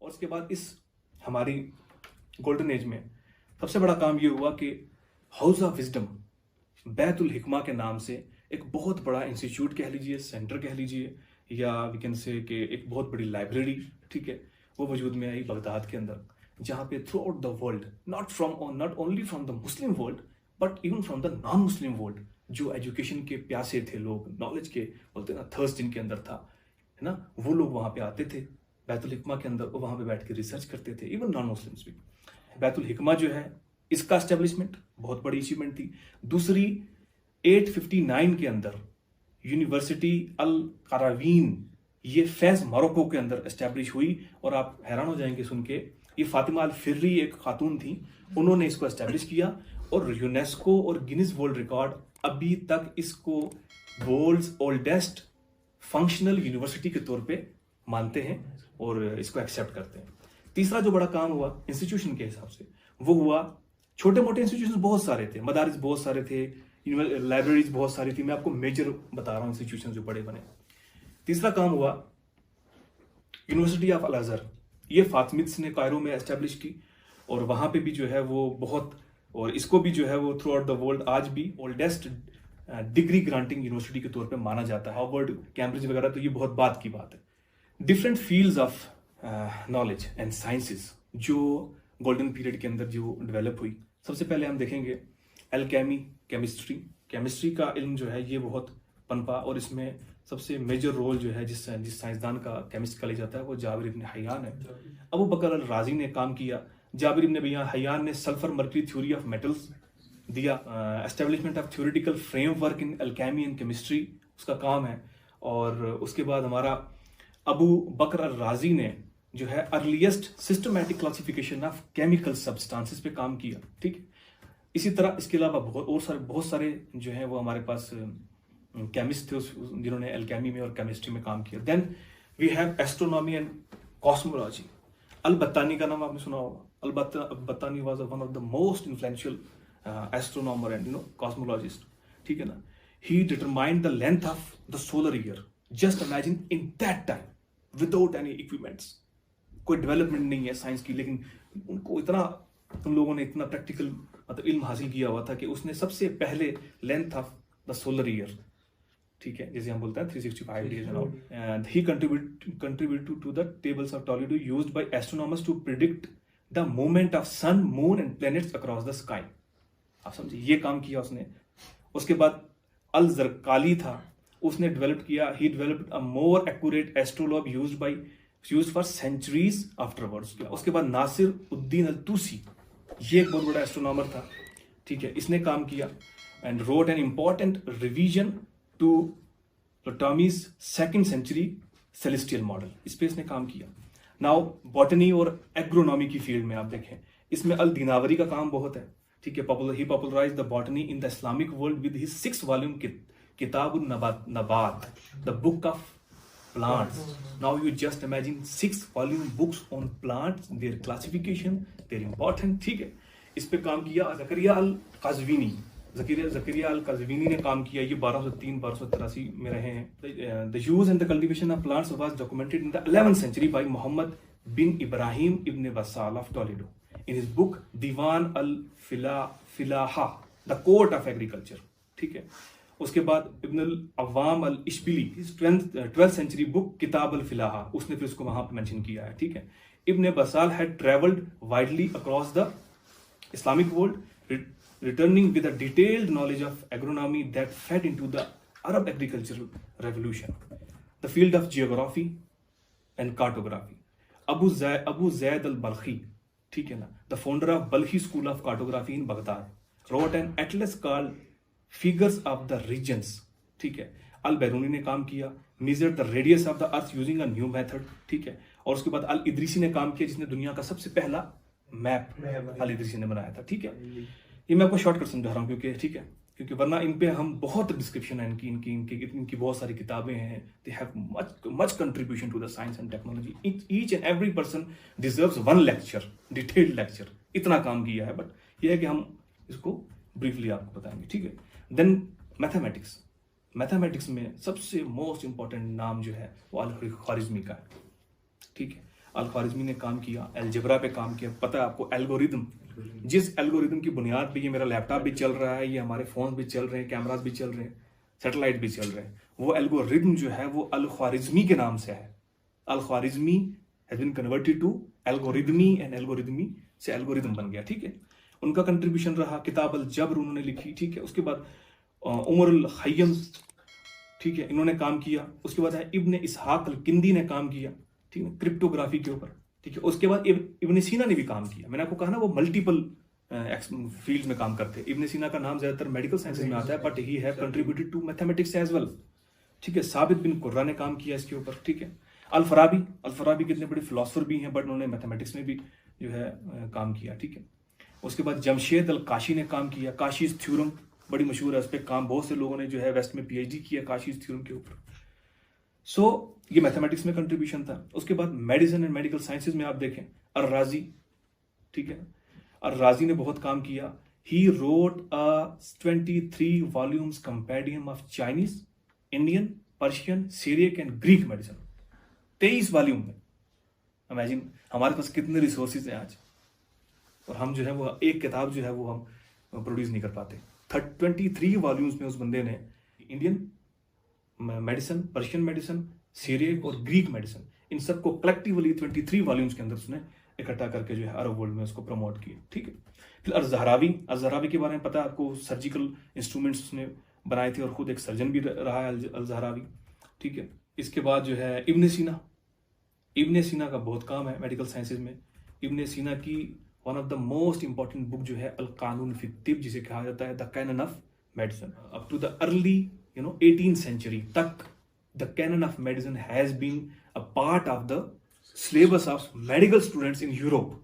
और उसके बाद इस हमारी गोल्डन एज में सबसे बड़ा काम ये हुआ कि हाउस ऑफ विजडम बैतुल हिकमा के नाम से एक बहुत बड़ा इंस्टीट्यूट कह लीजिए, सेंटर कह लीजिए, या वी कैन से कि एक बहुत बड़ी लाइब्रेरी, ठीक है, वो वजूद में आई बगदाद के अंदर, जहाँ पे through out the world, not only from the Muslim world but even from the non Muslim world, जो एजुकेशन के प्यासे थे लोग, नॉलेज के बोलते ना थर्स्ट जिनके अंदर था, है ना, वो लोग वहाँ पे आते थे बैतुल हिकमा के अंदर, और वहाँ पे बैठ के रिसर्च करते थे, इवन नॉन मुस्लिम्स भी। बैतुल हिकमा जो है इसका एस्टेब्लिशमेंट बहुत बड़ी अचीवमेंट थी। दूसरी 859 के अंदर यूनिवर्सिटी अल करावीन, ये फैज मोरक्को के अंदर एस्टेब्लिश हुई, और आप हैरान हो जाएंगे सुन के, ये फातिमा अल फिर्री एक खातून थी, उन्होंने इसको एस्टेब्लिश किया, और यूनेस्को और गिनीज वर्ल्ड रिकॉर्ड अभी तक इसको वर्ल्ड्स ओल्डेस्ट फंक्शनल यूनिवर्सिटी के तौर पे मानते हैं और इसको एक्सेप्ट करते हैं। तीसरा जो बड़ा काम हुआ इंस्टीट्यूशन के हिसाब से, वो हुआ, छोटे मोटे इंस्टीट्यूशन बहुत सारे थे, मदारिस बहुत सारे थे, लाइब्रेरीज बहुत सारी थी, मैं आपको मेजर बता रहा हूँ इंस्टीट्यूशन जो बड़े बने। तीसरा काम हुआ यूनिवर्सिटी ऑफ अल अजहर, ये फातिमिड्स ने कायरो में एस्टेब्लिश की, और वहाँ पे भी जो है वो बहुत, और इसको भी जो है वो थ्रू आउट द वर्ल्ड आज भी ओल्डेस्ट डिग्री ग्रांटिंग यूनिवर्सिटी के तौर पे माना जाता है। हार्वर्ड, कैम्ब्रिज वगैरह तो ये बहुत बात की बात है। Different fields of knowledge and sciences जो गोल्डन पीरियड के अंदर जो डेवलप हुई, सबसे पहले हम देखेंगे एल्केमी, केमिस्ट्री का इल्म जो है ये बहुत पनपा, और इसमें सबसे मेजर रोल जो है जिस साइंसदान का, केमिस्ट का लिया जाता है, वो जाबिर इब्न हय्यान है। अबू बकर अल राजी ने काम किया, जाबिर इब्न हय्यान ने sulphur mercury theory of metals दिया, establishment of theoretical framework in alchemy and chemistry उसका काम है। और उसके बाद हमारा अबू बकर अल राजी ने जो है earliest systematic classification of chemical substances पे काम किया, ठीक है। इसी तरह इसके अलावा बहुत सारे जो है वो हमारे पास केमिस्ट थे जिन्होंने एल्केमी में और केमिस्ट्री में काम किया। Then we have astronomy and cosmology. Al Battani का नाम आपने सुना होगा। Al Battani was one of the most influential astronomer and cosmologist, ठीक है ना। He determined the length of the solar year, just imagine in that time without any equipments, कोई development नहीं है साइंस की, लेकिन उनको इतना, उन लोगों ने इतना प्रैक्टिकल मतलब इल्म हासिल किया हुआ था कि उसने सबसे पहले length of the solar year, ठीक है, जैसे हम बोलते हैं 365 days and all, and he contributed to the tables of Toledo used by astronomers to predict the movement of sun, moon and planets across the sky. आप समझिए, ये काम किया उसने। उसके बाद अल जरकाली था, उसने डेवलप किया, he developed a more accurate astrolabe used for centuries afterwards. उसके बाद नासिर उद्दीन अल तूसी, ये एक बहुत बड़ा एस्ट्रोनॉमर था, ठीक है, इसने काम किया and wrote an important revision to Ptolemy's second century celestial model, इस पे इसने काम किया। नाउ बॉटनी और एग्रोनॉमी की फील्ड में आप देखें, इसमें अल दीनावरी का काम बहुत है, ठीक है। He popularised the botany in the Islamic world with his 6 volume Kitabun Nabat, the book of plants. Now you just imagine 6 volume books on plants, their classification, their importance, ठीक है। इस पे काम किया ज़करिया अल काज़वीनी, ज़करिया अल काज़वीनी ने काम किया, ये 1203-1283 में रहे हैं। The use and the cultivation of plants was documented in the 11th century by Muhammad bin Ibrahim ibn Basal of Toledo in his book Diwan al-Filaha, the Court of Agriculture, ठीक है। उसके बाद इब्न अल अवाम अल इशबिली, 12th सेंचुरी बुक किताब अल फिलाहा, उसने फिर उसको वहां पे मेंशन किया है, ठीक है। Ibn Bassal had travelled widely across the Islamic world, returning with a detailed knowledge of agronomy that fed into the Arab agricultural revolution, the field of geography and cartography. Abu Zayd al Balkhi, ठीक है ना, the founder of Balkhi school of cartography in Baghdad, wrote an atlas called figures of the regions, ठीक है। Al Biruni ने काम किया, measure the radius of the earth using a new method, ठीक है। और उसके बाद अल इदरीसी ने काम किया, जिसने दुनिया का सबसे पहला मैप अल इदरीसी ने बनाया था, ठीक है। ये मैं आपको शॉर्टकट समझा रहा हूँ क्योंकि, ठीक है, क्योंकि वरना इन पे हम बहुत डिस्क्रिप्शन है इनकी बहुत सारी किताबें हैं। They have much contribution to the science and technology. Each and every person deserves one lecture, detailed lecture, इतना काम किया है। बट यह है कि हम इसको ब्रीफली आपको बताएंगे, ठीक है। देन मैथमेटिक्स में सबसे मोस्ट इंपॉर्टेंट नाम जो है वो अल ख्वारिज़मी का है, ठीक है। अल ख्वारिज़मी ने काम किया, अलजेब्रा पे काम किया। पता है आपको एल्गोरिदम, जिस एल्गोरिदम की बुनियाद पे ये मेरा लैपटॉप भी चल रहा है, ये हमारे फ़ोन भी चल रहे हैं, कैमरास भी चल रहे हैं, सैटेलाइट भी चल रहे हैं, वो एल्गोरिदम जो है वो अल ख्वारिज़मी के नाम से है। Al Khwarizmi has been converted to algoritmi and algoritmi से एल्गोरिदम बन गया, ठीक है। उनका कंट्रीब्यूशन रहा। किताब अल जब्र उन्होंने लिखी, ठीक है। उसके बाद उमर अल खय्यम, ठीक है, इन्होंने काम किया। उसके बाद है इब्न इसहाक अल किंदी ने काम किया, ठीक है, क्रिप्टोग्राफी के ऊपर, ठीक है। उसके बाद इब्न सीना ने भी काम किया। मैंने आपको कहा ना वो मल्टीपल फील्ड में काम करते हैं। इब्न सीना का नाम ज्यादातर मेडिकल साइंसेज में आता है, but he have contributed to mathematics as well, ठीक है। साबित बिन कुर्रा ने काम किया इसके ऊपर, ठीक है। अल फराबी कितने बड़े फिलोसफर भी हैं, बट उन्होंने मैथमेटिक्स में भी जो है काम किया, ठीक है। उसके बाद जमशेद अल काशी ने काम किया। काशीज थ्योरम बड़ी मशहूर है, उस पर काम बहुत से लोगों ने जो है वेस्ट में पीएचडी किया काशीज थ्योरम के ऊपर। सो ये मैथमेटिक्स में कंट्रीब्यूशन था। उसके बाद मेडिसिन एंड मेडिकल साइंसेज में आप देखें अर राजी, ठीक है, अर राजी ने बहुत काम किया। He wrote a 23 volumes compendium of Chinese, Indian, Persian, Syriac and Greek medicine. 23 volume में। इमेजिन हमारे पास कितने रिसोर्सेज हैं आज, और हम जो है वो एक किताब जो है वो हम प्रोड्यूस नहीं कर पाते। 23 वॉल्यूम्स में उस बंदे ने Indian medicine, Persian medicine, Syriac और ग्रीक मेडिसिन, इन सबको कलेक्टिवली 23 वॉल्यूम्स के अंदर उसने इकट्ठा करके जो है अरब वर्ल्ड में उसको प्रमोट किया, ठीक है। फिर अल-ज़हरावी के बारे में पता है आपको, सर्जिकल इंस्ट्रूमेंट्स उसने बनाए थे और खुद एक सर्जन भी रहा है अल-ज़हरावी, ठीक है। इसके बाद जो है इब्न सीना का बहुत काम है मेडिकल साइंसेज में। इब्न सीना की one of the most important book जो है अल कानून फी तिब, जिसे कहा जाता है the canon of medicine. Up to the early 18th century तक the canon of medicine has been a part of the syllabus of medical students in Europe.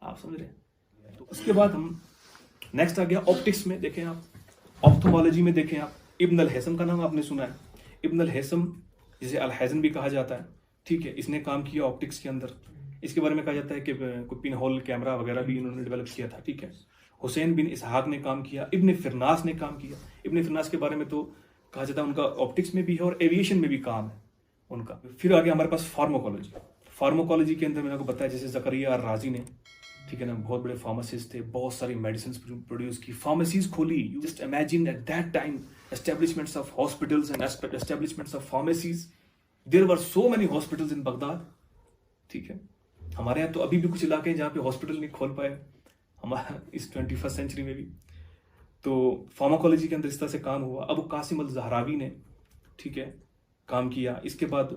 आप समझ रहे हैं। तो उसके बाद हम नेक्स्ट आ गया ऑप्टिक्स में। देखें आप, ऑप्थोमोलॉजी में देखें आप, इब्न अल हैसम का नाम आपने सुना है। इब्न अल हैसम, जिसे अल हैज़न भी कहा जाता है, ठीक है, इसने काम किया ऑप्टिक्स के अंदर। इसके बारे में कहा जाता है कि कोई पिन होल कैमरा वगैरह भी इन्होंने डेवलप किया था, ठीक है। हुसैन बिन इसहाक ने काम किया। इब्न फिरनास ने काम किया। इब्न फिरनास के बारे में तो कहा जाता है उनका ऑप्टिक्स में भी है और एविएशन में भी काम है उनका। फिर आगे हमारे पास फार्माकोलॉजी के अंदर मैंने आपको बताया जैसे ज़करिया और राजी ने, ठीक है ना, बहुत बड़े फार्मासिस्ट थे, बहुत सारी मेडिसिन प्रोड्यूस की, फार्मेसीज खोली। You just imagine at that time establishments of hospitals and establishments of pharmacies. There were so many hospitals in Baghdad, ठीक है। हमारे यहाँ तो अभी भी कुछ इलाके हैं जहाँ पे हॉस्पिटल नहीं खोल पाए, हमारा इस 21st सेंचुरी में भी। तो फार्माकोलॉजी के अंदर इस तरह से काम हुआ। अबू कासिम अल ज़हरावी ने, ठीक है, काम किया। इसके बाद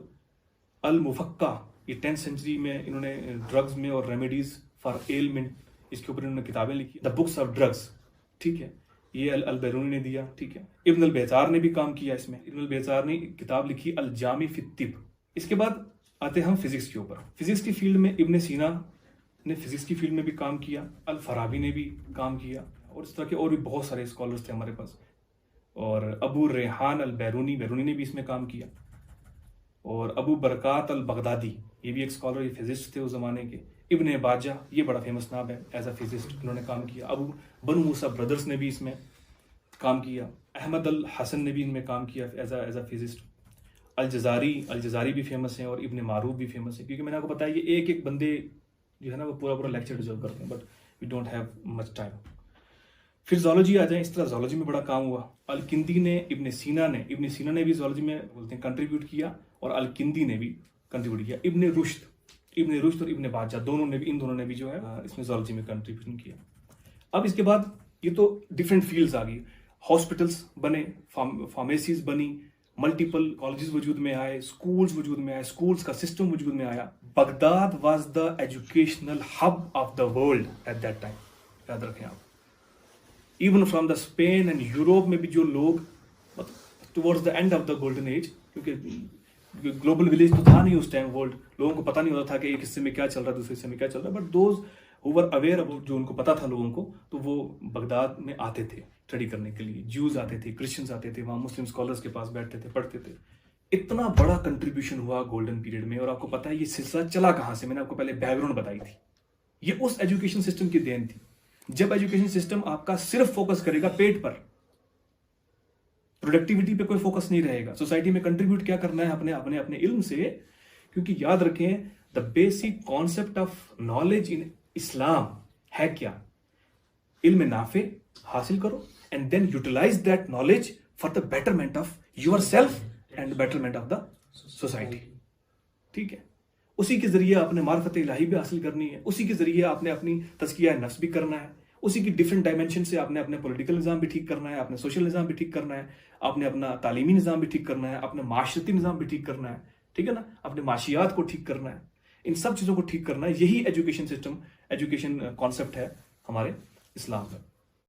अल मुफक्का, ये 10th सेंचुरी में इन्होंने ड्रग्स में और रेमेडीज फॉर एलमेंट, इसके ऊपर इन्होंने किताबें लिखी। द बुक्स ऑफ ड्रग्स, ठीक है, ये अल बैरूनी ने दिया, ठीक है। इब्न अल बेजार ने भी काम किया इसमें। इब्न अल बेजार ने किताब लिखी अल जामी फी तिब। इसके बाद आते हैं हम फिजिक्स के ऊपर। फिजिक्स की फील्ड में इब्न सीना ने फिजिक्स की फील्ड में भी काम किया, अल फराबी ने भी काम किया, और इस तरह के और भी बहुत सारे स्कॉलर्स थे हमारे पास। और अबू रेहान अल बैरूनी ने भी इसमें काम किया। और अबू बरकात अल बगदादी, ये भी एक स्कॉलर, ये फिजिस्ट थे उस जमाने के। इब्न बाजा, ये बड़ा फेमस नाम है एज अ फिजिस्ट, इन्होंने काम किया। अबू बनु मूसा ब्रदर्स ने भी इसमें काम किया। अहमद अल हसन ने भी इनमें काम किया एज अ फिजिस्ट। अल जजारी भी फेमस हैं, और इब्न मारूफ भी फेमस है, क्योंकि मैंने आपको बताया ये एक बंदे जो है ना वो पूरा लेक्चर डिजर्व करते हैं, but we don't have much time. फिर जोलॉजी आ जाए, इस तरह जोलॉजी में बड़ा काम हुआ। अल किंदी ने, इब्न सीना ने भी जोलॉजी में बोलते हैं कंट्रीब्यूट किया, और अल किंदी ने भी कंट्रीब्यूट किया। इब्न रुश्द और इब्न बाजा इन दोनों ने भी जो है इसमें जोलॉजी में कंट्रीब्यूशन किया। अब इसके बाद ये तो डिफरेंट फील्ड्स आ गई, हॉस्पिटल्स बने, फार्मेसीज बनी, मल्टीपल कॉलेजेस वजूद में आए, स्कूल्स वजूद में आए, स्कूल्स का सिस्टम वजूद में आया। Baghdad was the educational hub of the world at that time, याद रखें आप। Even from the Spain and Europe में भी जो लोग towards the end of the golden age, क्योंकि ग्लोबल विलेज तो था नहीं उस टाइम, वर्ल्ड लोगों को पता नहीं होता था कि एक हिस्से में क्या चल रहा है, दूसरे हिस्से में क्या चल रहा है, but those who were aware about, जो उनको पता था लोगों को, तो वो बगदाद में आते थे स्टडी करने के लिए। ज्यूज आते थे, क्रिश्चियंस आते थे, वहाँ मुस्लिम स्कॉलर्स के पास बैठते थे, पढ़ते थे। इतना बड़ा कंट्रीब्यूशन हुआ गोल्डन पीरियड में। और आपको पता है ये सिलसिला चला कहाँ से, मैंने आपको पहले बैकग्राउंड बताई थी। ये उस एजुकेशन सिस्टम की देन थी। जब एजुकेशन सिस्टम आपका सिर्फ फोकस करेगा पेट पर, प्रोडक्टिविटी पे कोई फोकस नहीं रहेगा, सोसाइटी में कंट्रीब्यूट क्या करना है अपने इल्म से, क्योंकि याद रखें the basic concept of knowledge in Islam है क्या? इल्म नाफे हासिल करो and then utilise that knowledge for the betterment of your self and betterment of the society. ठीक है, उसी के जरिए आपने मार्फत इलाही भी हासिल करनी है, उसी के जरिए आपने अपनी तज़किया नफ्स भी करना है, उसी की डिफरेंट डायमेंशन से आपने अपने पॉलिटिकल निज़ाम भी ठीक करना है, अपने सोशल निज़ाम भी ठीक करना है, आपने अपना तालीमी निज़ाम भी ठीक करना है, अपने माशरती निज़ाम भी ठीक करना है, ठीक है ना, अपने माशियात को ठीक करना है। इन सब चीज़ों को ठीक करना है, यही एजुकेशन सिस्टम, एजुकेशन कॉन्सेप्ट है हमारे इस्लाम में।